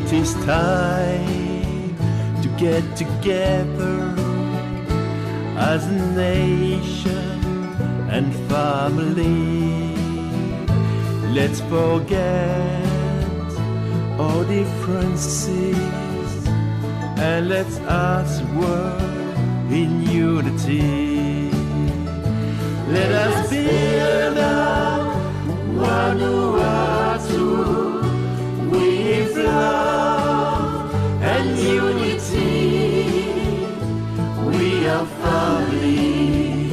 It is time to get together as a nation and family. Let's forget all differences and let's us work in unity. Let us build up Vanuatu with love and unity. We are family,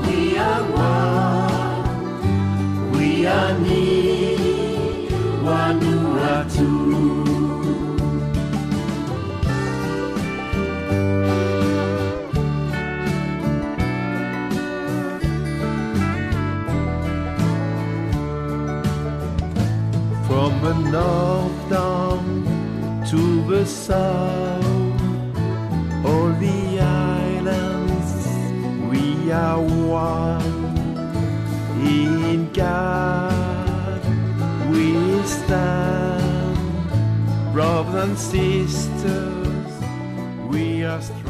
we are one, we are Ni Vanuatu. From the north down to the south, all the islands, we are one. In God we stand, brothers and sisters, we are strong.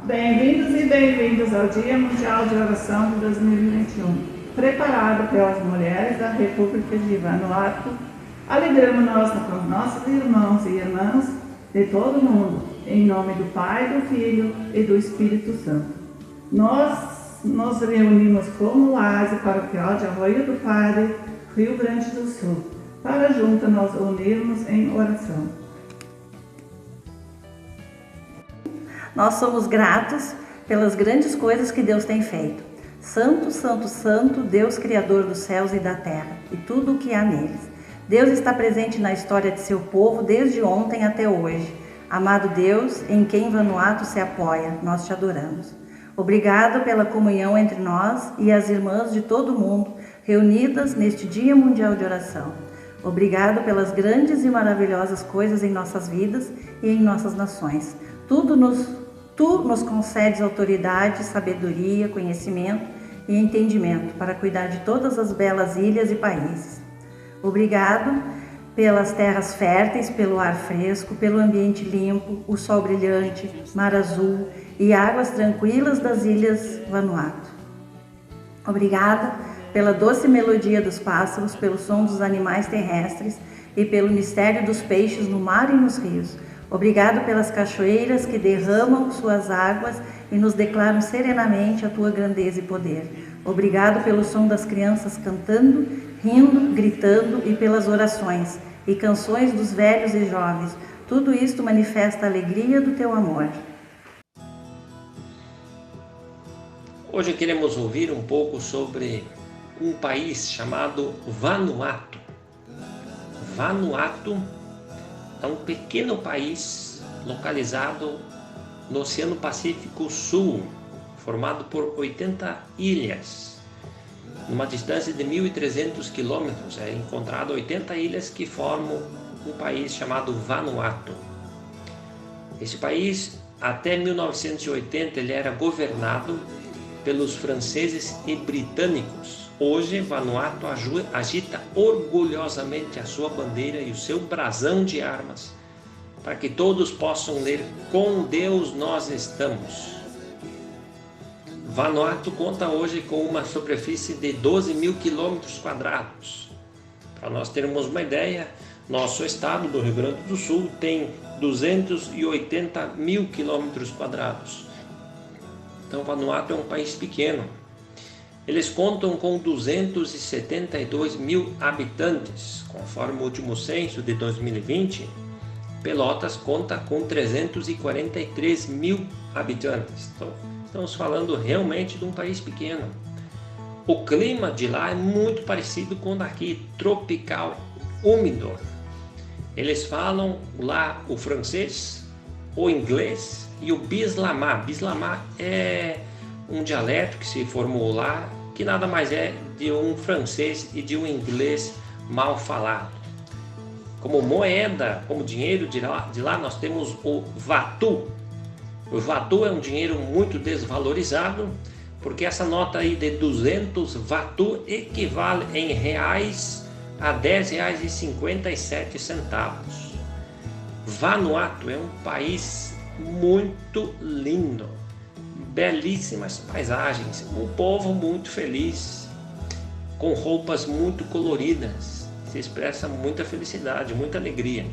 Bem-vindos e bem-vindos ao Dia Mundial de Oração de 2021, preparado pelas mulheres da República de Vanuatu. Alegramos-nos com os nossos irmãos e irmãs de todo o mundo, em nome do Pai, do Filho e do Espírito Santo. Nós nos reunimos como Laje Paroquial de Arroio do Padre, Rio Grande do Sul, para juntos nos unirmos em oração. Nós somos gratos pelas grandes coisas que Deus tem feito. Santo, Santo, Santo, Deus Criador dos céus e da terra e tudo o que há neles. Deus está presente na história de seu povo desde ontem até hoje. Amado Deus, em quem Vanuatu se apoia, nós te adoramos. Obrigado pela comunhão entre nós e as irmãs de todo o mundo reunidas neste Dia Mundial de Oração. Obrigado pelas grandes e maravilhosas coisas em nossas vidas e em nossas nações. Tu nos concedes autoridade, sabedoria, conhecimento e entendimento para cuidar de todas as belas ilhas e países. Obrigado pelas terras férteis, pelo ar fresco, pelo ambiente limpo, o sol brilhante, mar azul e águas tranquilas das ilhas Vanuatu. Obrigada pela doce melodia dos pássaros, pelo som dos animais terrestres e pelo mistério dos peixes no mar e nos rios. Obrigado pelas cachoeiras que derramam suas águas e nos declaram serenamente a tua grandeza e poder. Obrigado pelo som das crianças cantando, rindo, gritando e pelas orações e canções dos velhos e jovens. Tudo isto manifesta a alegria do teu amor. Hoje queremos ouvir um pouco sobre um país chamado Vanuatu. Vanuatu é um pequeno país localizado no Oceano Pacífico Sul, formado por 80 ilhas. Numa distância de 1.300 quilômetros, é encontrado 80 ilhas que formam um país chamado Vanuatu. Esse país, até 1980, ele era governado pelos franceses e britânicos. Hoje, Vanuatu agita orgulhosamente a sua bandeira e o seu brasão de armas, para que todos possam ler: com Deus nós estamos. Vanuatu conta hoje com uma superfície de 12.000 quilômetros quadrados. Para nós termos uma ideia, nosso estado do Rio Grande do Sul tem 280.000 quilômetros quadrados. Então, Vanuatu é um país pequeno. Eles contam com 272.000 habitantes. Conforme o último censo de 2020, Pelotas conta com 343.000 habitantes. Então, estamos falando realmente de um país pequeno. O clima de lá é muito parecido com o daqui, tropical, úmido. Eles falam lá o francês, o inglês e o bislamá. Bislamá é um dialeto que se formou lá, que nada mais é de um francês e de um inglês mal falado. Como moeda, como dinheiro de lá nós temos o vatu. O vatu é um dinheiro muito desvalorizado, porque essa nota aí de 200 Vatu equivale em reais a R$10,57. Vanuatu é um país muito lindo, belíssimas paisagens, um povo muito feliz, com roupas muito coloridas, se expressa muita felicidade, muita alegria.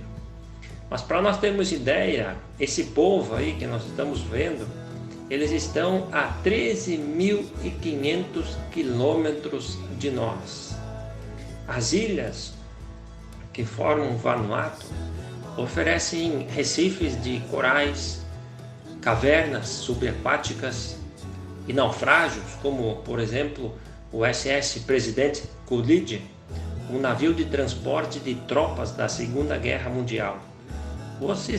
Mas para nós termos ideia, esse povo aí que nós estamos vendo, eles estão a 13.500 quilômetros de nós. As ilhas que formam Vanuatu oferecem recifes de corais, cavernas subaquáticas e naufrágios, como por exemplo o SS Presidente Coolidge, um navio de transporte de tropas da Segunda Guerra Mundial. Você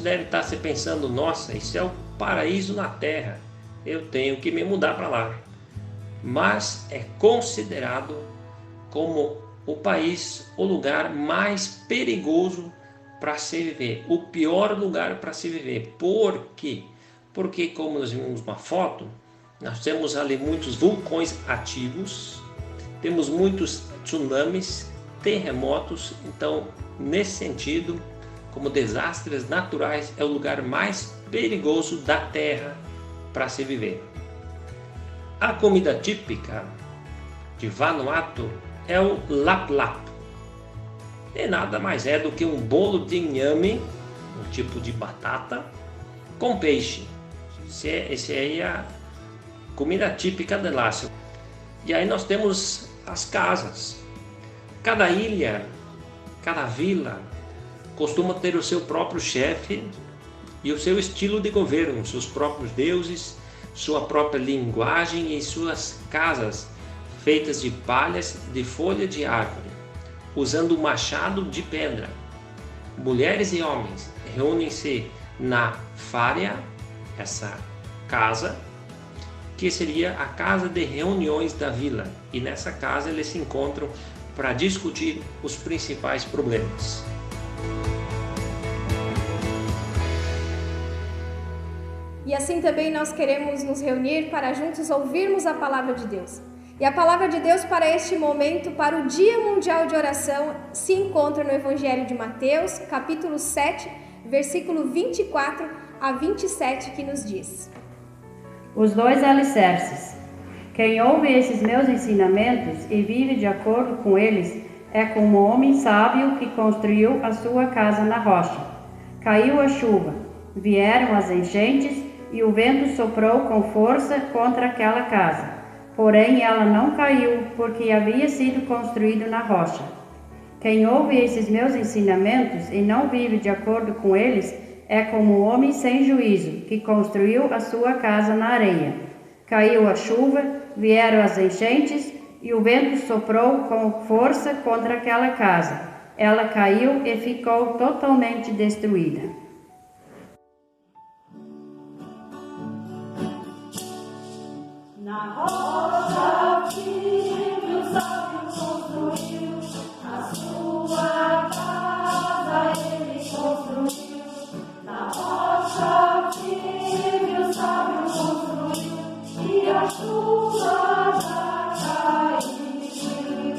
deve estar se pensando, nossa, isso é o paraíso na Terra, eu tenho que me mudar para lá. Mas é considerado como o país, o lugar mais perigoso para se viver, o pior lugar para se viver. Por quê? Porque, como nós vimos uma foto, nós temos ali muitos vulcões ativos, temos muitos tsunamis, terremotos. Então, nesse sentido, como desastres naturais, é o lugar mais perigoso da Terra para se viver. A comida típica de Vanuatu é o lap lap. E nada mais é do que um bolo de inhame, um tipo de batata, com peixe. Esse aí é a comida típica de lá. E aí nós temos as casas. Cada ilha, cada vila costuma ter o seu próprio chefe e o seu estilo de governo, seus próprios deuses, sua própria linguagem e suas casas feitas de palhas de folha de árvore, usando machado de pedra. Mulheres e homens reúnem-se na fária, essa casa, que seria a casa de reuniões da vila, e nessa casa eles se encontram para discutir os principais problemas. E assim também nós queremos nos reunir para juntos ouvirmos a palavra de Deus. E a palavra de Deus para este momento, para o Dia Mundial de Oração, se encontra no Evangelho de Mateus, capítulo 7, versículo 24 a 27, que nos diz: Os 2 alicerces. Quem ouve esses meus ensinamentos e vive de acordo com eles é como um homem sábio que construiu a sua casa na rocha. Caiu a chuva, vieram as enchentes e o vento soprou com força contra aquela casa. Porém, ela não caiu, porque havia sido construído na rocha. Quem ouve esses meus ensinamentos e não vive de acordo com eles é como um homem sem juízo, que construiu a sua casa na areia. Caiu a chuva, vieram as enchentes, e o vento soprou com força contra aquela casa. Ela caiu e ficou totalmente destruída. Na rocha firme o sábio construiu, a sua casa ele construiu. Na rocha firme o sábio construiu, e a chuva já caiu.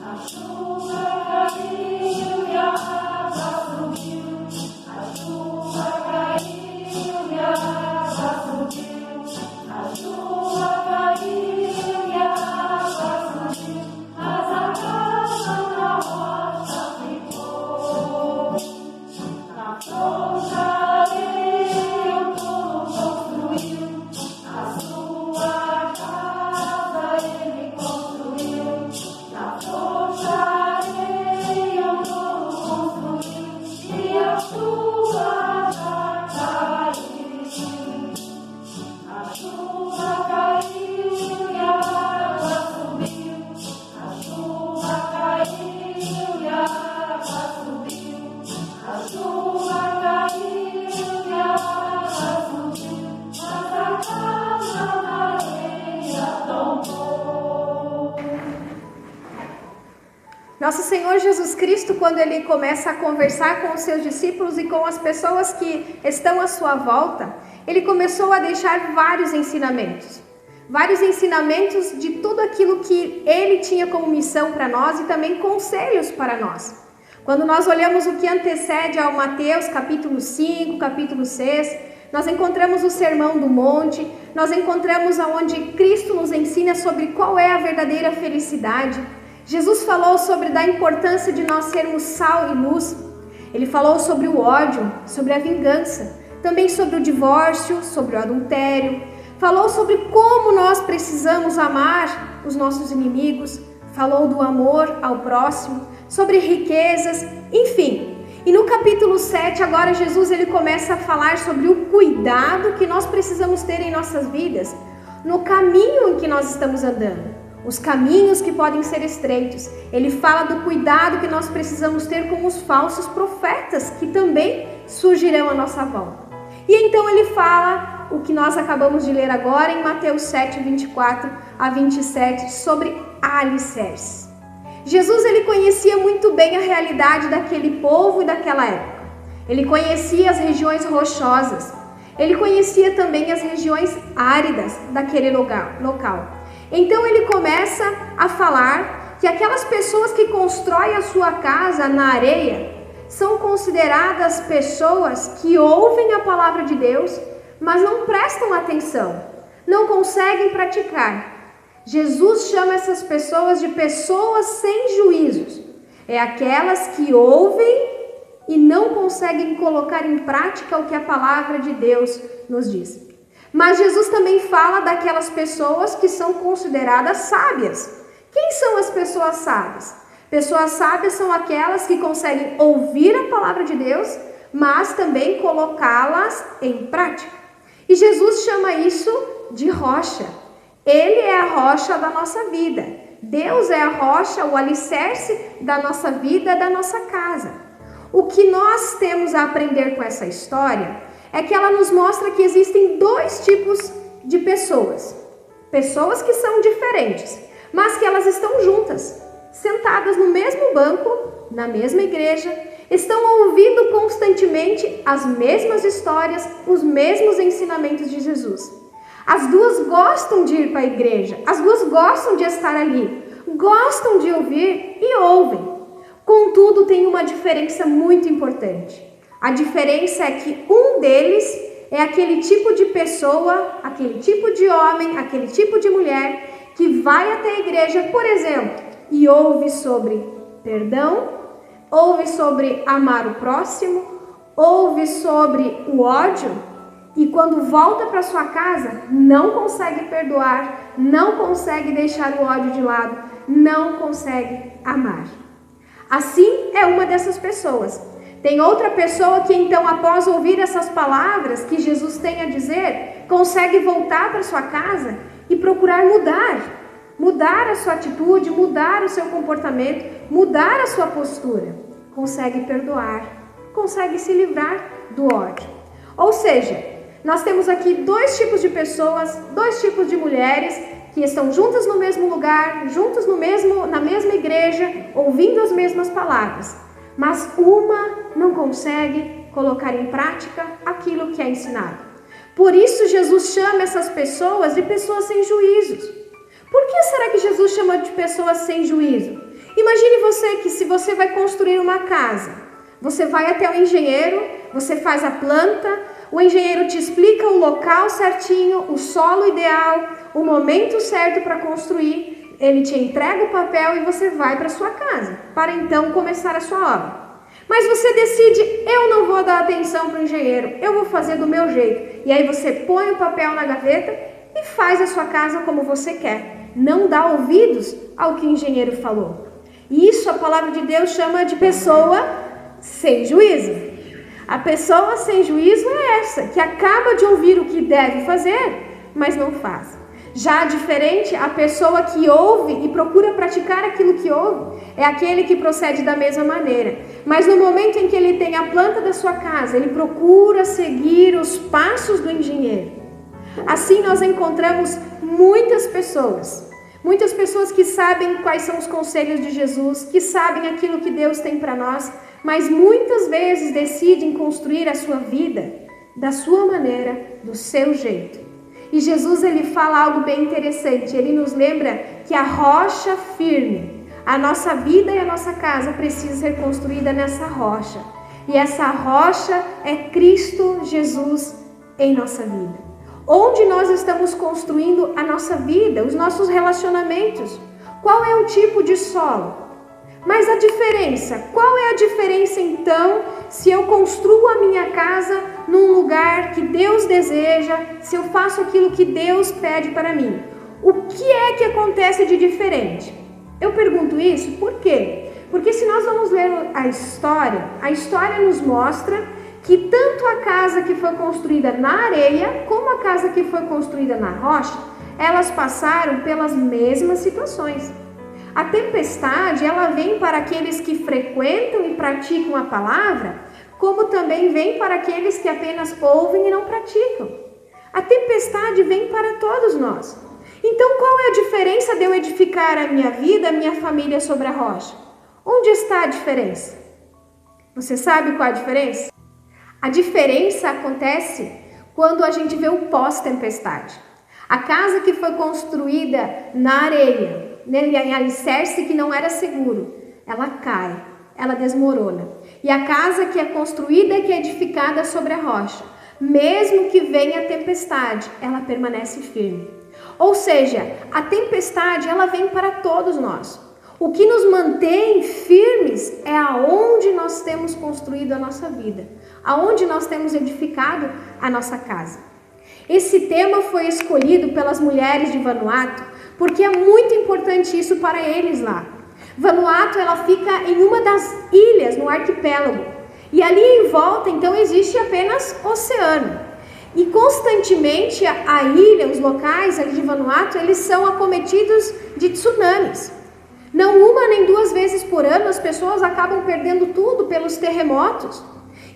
A chuva caiu e a água subiu. A chuva caiu e a água subiu. A chuva caiu e a água subiu, mas a casa na rocha ficou. Na frouxa areia o tolo construiu, a sua casa ele construiu. Na frouxa areia o tolo construiu, e a chuva já caiu. A chuva caiu e a água subiu. A chuva caiu e a água subiu. A chuva caiu e a água subiu, mas a casa na areia tombou. Nosso Senhor Jesus Cristo, quando Ele começa a conversar com os seus discípulos e com as pessoas que estão à sua volta, Ele começou a deixar vários ensinamentos. vários ensinamentos de tudo aquilo que ele tinha como missão para nós e também conselhos para nós. Quando nós olhamos o que antecede ao Mateus, capítulo 5, capítulo 6, nós encontramos o Sermão do Monte, nós encontramos aonde Cristo nos ensina sobre qual é a verdadeira felicidade. Jesus falou sobre a importância de nós sermos sal e luz. Ele falou sobre o ódio, sobre a vingança, também sobre o divórcio, sobre o adultério. Falou sobre como nós precisamos amar os nossos inimigos. Falou do amor ao próximo, sobre riquezas, enfim. E no capítulo 7, agora Jesus ele começa a falar sobre o cuidado que nós precisamos ter em nossas vidas, no caminho em que nós estamos andando. Os caminhos que podem ser estreitos. Ele fala do cuidado que nós precisamos ter com os falsos profetas, que também surgirão à nossa volta. E então ele fala o que nós acabamos de ler agora em Mateus 7, 24 a 27, sobre alicerces. Jesus ele conhecia muito bem a realidade daquele povo e daquela época. Ele conhecia as regiões rochosas. Ele conhecia também as regiões áridas daquele local. Então ele começa a falar que aquelas pessoas que constroem a sua casa na areia são consideradas pessoas que ouvem a palavra de Deus, mas não prestam atenção, não conseguem praticar. Jesus chama essas pessoas de pessoas sem juízos. É aquelas que ouvem e não conseguem colocar em prática o que a palavra de Deus nos diz. Mas Jesus também fala daquelas pessoas que são consideradas sábias. Quem são as pessoas sábias? Pessoas sábias são aquelas que conseguem ouvir a palavra de Deus, mas também colocá-las em prática. E Jesus chama isso de rocha. Ele é a rocha da nossa vida. Deus é a rocha, o alicerce da nossa vida, da nossa casa. O que nós temos a aprender com essa história é que ela nos mostra que existem dois tipos de pessoas. Pessoas que são diferentes, mas que elas estão juntas, sentadas no mesmo banco, na mesma igreja, estão ouvindo constantemente as mesmas histórias, os mesmos ensinamentos de Jesus. As duas gostam de ir para a igreja, as duas gostam de estar ali, gostam de ouvir e ouvem. Contudo, tem uma diferença muito importante. A diferença é que um deles é aquele tipo de pessoa, aquele tipo de homem, aquele tipo de mulher que vai até a igreja, por exemplo, e ouve sobre perdão, ouve sobre amar o próximo, ouve sobre o ódio, e quando volta para sua casa, não consegue perdoar, não consegue deixar o ódio de lado, não consegue amar. Assim é uma dessas pessoas. Tem outra pessoa que então, após ouvir essas palavras que Jesus tem a dizer, consegue voltar para sua casa e procurar mudar a sua atitude, mudar o seu comportamento, mudar a sua postura. Consegue perdoar, consegue se livrar do ódio. Ou seja, nós temos aqui dois tipos de pessoas, dois tipos de mulheres que estão juntas no mesmo lugar, juntas na mesma igreja, ouvindo as mesmas palavras. Mas uma não consegue colocar em prática aquilo que é ensinado. Por isso Jesus chama essas pessoas de pessoas sem juízos. Por que será que Jesus chama de pessoas sem juízo? Imagine você que se você vai construir uma casa, você vai até o engenheiro, você faz a planta, o engenheiro te explica o local certinho, o solo ideal, o momento certo para construir. Ele te entrega o papel e você vai para sua casa, para então começar a sua obra. Mas você decide, eu não vou dar atenção para o engenheiro, eu vou fazer do meu jeito. E aí você põe o papel na gaveta e faz a sua casa como você quer. Não dá ouvidos ao que o engenheiro falou. Isso a palavra de Deus chama de pessoa sem juízo. A pessoa sem juízo é essa, que acaba de ouvir o que deve fazer, mas não faz. Já diferente, a pessoa que ouve e procura praticar aquilo que ouve, é aquele que procede da mesma maneira. Mas no momento em que ele tem a planta da sua casa, ele procura seguir os passos do engenheiro. Assim nós encontramos muitas pessoas que sabem quais são os conselhos de Jesus, que sabem aquilo que Deus tem para nós, mas muitas vezes decidem construir a sua vida da sua maneira, do seu jeito. E Jesus, ele fala algo bem interessante. Ele nos lembra que a rocha firme, a nossa vida e a nossa casa precisa ser construída nessa rocha. E essa rocha é Cristo Jesus em nossa vida. Onde nós estamos construindo a nossa vida, os nossos relacionamentos? Qual é o tipo de solo? Mas a diferença, qual é a diferença então se eu construo a minha casa num lugar que Deus deseja, se eu faço aquilo que Deus pede para mim? O que é que acontece de diferente? Eu pergunto isso por quê? Porque se nós vamos ler a história nos mostra que tanto a casa que foi construída na areia, como a casa que foi construída na rocha, elas passaram pelas mesmas situações. A tempestade, ela vem para aqueles que frequentam e praticam a palavra, como também vem para aqueles que apenas ouvem e não praticam. A tempestade vem para todos nós. Então, qual é a diferença de eu edificar a minha vida, a minha família sobre a rocha? Onde está a diferença? Você sabe qual é a diferença? A diferença acontece quando a gente vê o pós-tempestade. A casa que foi construída na areia, em alicerce que não era seguro, ela cai, ela desmorona. E a casa que é construída e que é edificada sobre a rocha, mesmo que venha a tempestade, ela permanece firme. Ou seja, a tempestade, ela vem para todos nós. O que nos mantém firmes é aonde nós temos construído a nossa vida, aonde nós temos edificado a nossa casa. Esse tema foi escolhido pelas mulheres de Vanuatu, porque é muito importante isso para eles lá. Vanuatu, ela fica em uma das ilhas no arquipélago. E ali em volta, então, existe apenas oceano. E constantemente a ilha, os locais ali de Vanuatu, eles são acometidos de tsunamis. Não uma nem duas vezes por ano as pessoas acabam perdendo tudo pelos terremotos.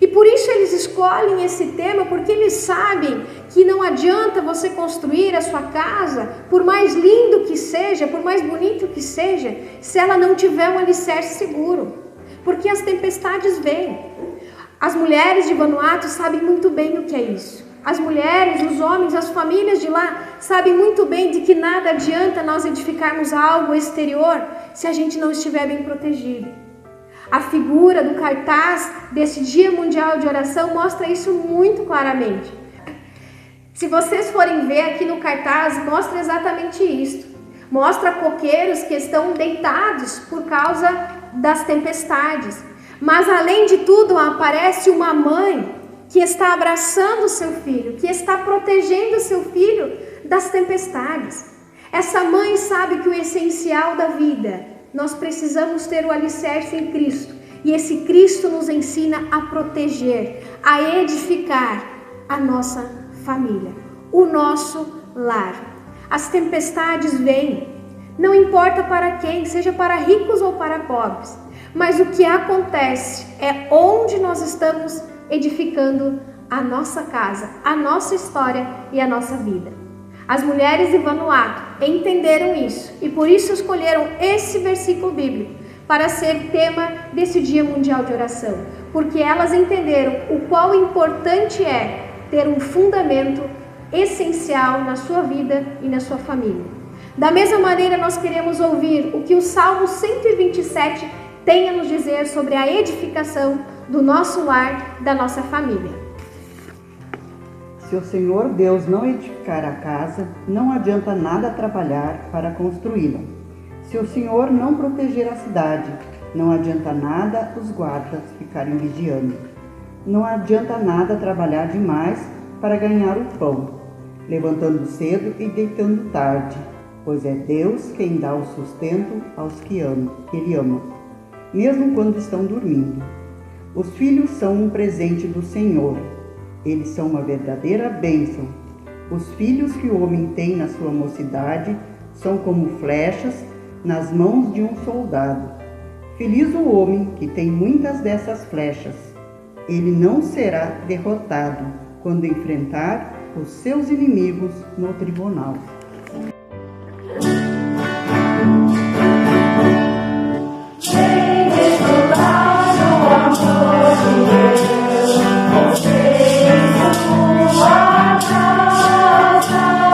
E por isso eles escolhem esse tema, porque eles sabem que não adianta você construir a sua casa, por mais lindo que seja, por mais bonito que seja, se ela não tiver um alicerce seguro. Porque as tempestades vêm. As mulheres de Vanuatu sabem muito bem o que é isso. As mulheres, os homens, as famílias de lá sabem muito bem de que nada adianta nós edificarmos algo exterior se a gente não estiver bem protegido. A figura do cartaz desse Dia Mundial de Oração mostra isso muito claramente. Se vocês forem ver aqui no cartaz, mostra exatamente isso. Mostra coqueiros que estão deitados por causa das tempestades. Mas além de tudo, aparece uma mãe que está abraçando o seu filho, que está protegendo o seu filho das tempestades. Essa mãe sabe que o essencial da vida, nós precisamos ter o alicerce em Cristo. E esse Cristo nos ensina a proteger, a edificar a nossa família, o nosso lar. As tempestades vêm, não importa para quem, seja para ricos ou para pobres. Mas o que acontece é onde nós estamos edificando a nossa casa, a nossa história e a nossa vida. As mulheres de Vanuatu entenderam isso e por isso escolheram esse versículo bíblico para ser tema desse Dia Mundial de Oração, porque elas entenderam o quão importante é ter um fundamento essencial na sua vida e na sua família. Da mesma maneira, nós queremos ouvir o que o Salmo 127 tem a nos dizer sobre a edificação do nosso lar, da nossa família. Se o Senhor Deus não edificar a casa, não adianta nada trabalhar para construí-la. Se o Senhor não proteger a cidade, não adianta nada os guardas ficarem vigiando. Não adianta nada trabalhar demais para ganhar o pão, levantando cedo e deitando tarde, pois é Deus quem dá o sustento aos que Ele ama, mesmo quando estão dormindo. Os filhos são um presente do Senhor. Eles são uma verdadeira bênção. Os filhos que o homem tem na sua mocidade são como flechas nas mãos de um soldado. Feliz o homem que tem muitas dessas flechas. Ele não será derrotado quando enfrentar os seus inimigos no tribunal. Sua casa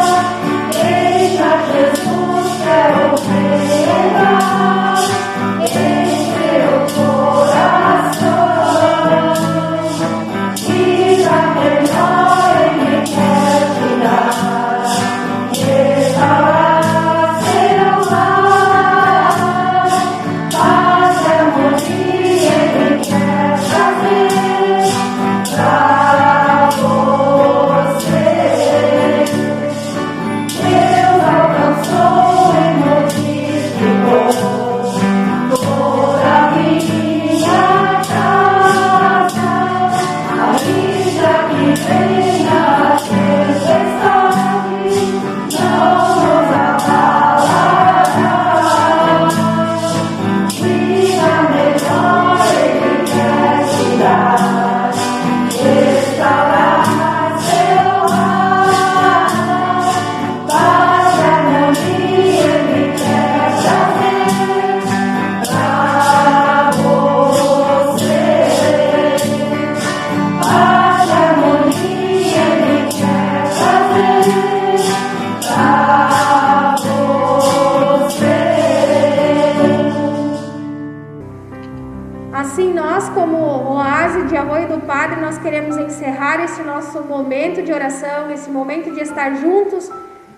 Padre, nós queremos encerrar esse nosso momento de oração, esse momento de estar juntos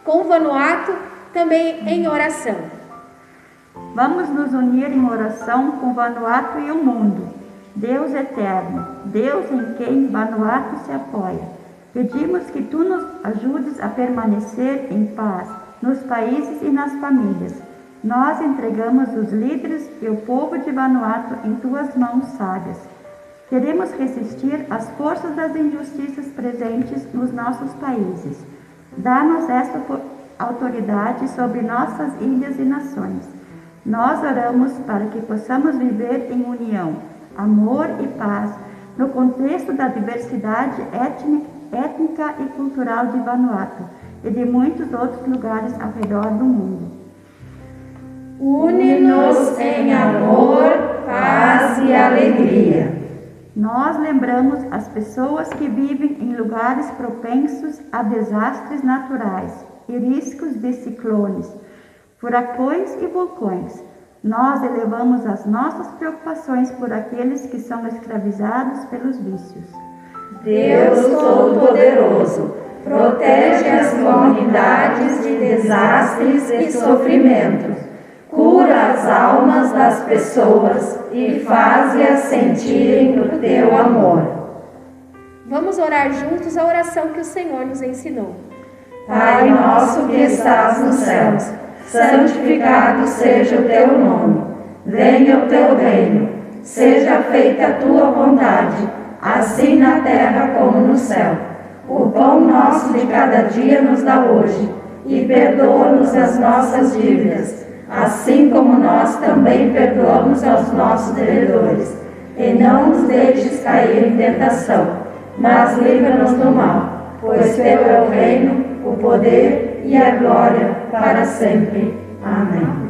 com o Vanuatu, também em oração. Vamos nos unir em oração com Vanuatu e o mundo. Deus eterno, Deus em quem Vanuatu se apoia, pedimos que Tu nos ajudes a permanecer em paz nos países e nas famílias. Nós entregamos os líderes e o povo de Vanuatu em Tuas mãos sábias. Queremos resistir às forças das injustiças presentes nos nossos países. Dá-nos esta autoridade sobre nossas ilhas e nações. Nós oramos para que possamos viver em união, amor e paz, no contexto da diversidade étnica e cultural de Vanuatu e de muitos outros lugares ao redor do mundo. Une-nos em amor, paz e alegria. Nós lembramos as pessoas que vivem em lugares propensos a desastres naturais e riscos de ciclones, furacões e vulcões. Nós elevamos as nossas preocupações por aqueles que são escravizados pelos vícios. Deus Todo-Poderoso, protege as comunidades de desastres e sofrimentos. Cura as almas das pessoas e faze-as sentirem o Teu amor. Vamos orar juntos a oração que o Senhor nos ensinou. Pai nosso que estás nos céus, santificado seja o Teu nome. Venha o Teu reino. Seja feita a Tua vontade, assim na terra como no céu. O pão nosso de cada dia nos dá hoje, e perdoa-nos as nossas dívidas, assim como nós também perdoamos aos nossos devedores. E não nos deixes cair em tentação, mas livra-nos do mal, pois Teu é o reino, o poder e a glória para sempre. Amém.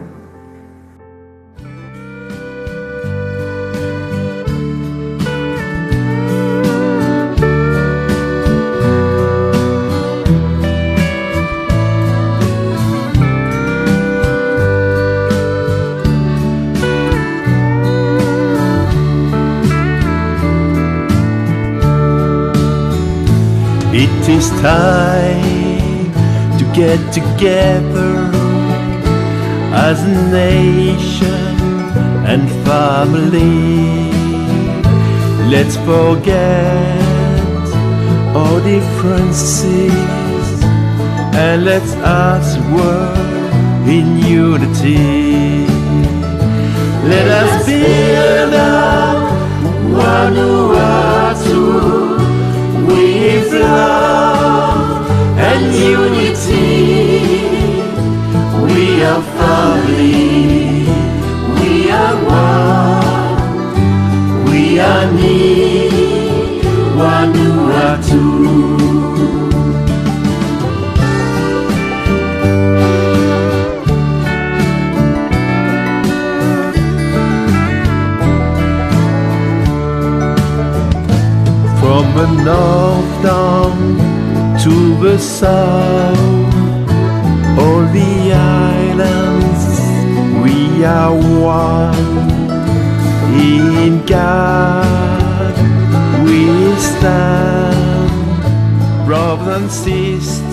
It is time to get together as a nation and family. Let's forget all differences and let's us work in unity. Let us build up Vanuatu with love and unity. We are family, we are one, we are near Vanuatu. From the north down to the south, all the islands, we are one. In God we stand, brothers and sisters.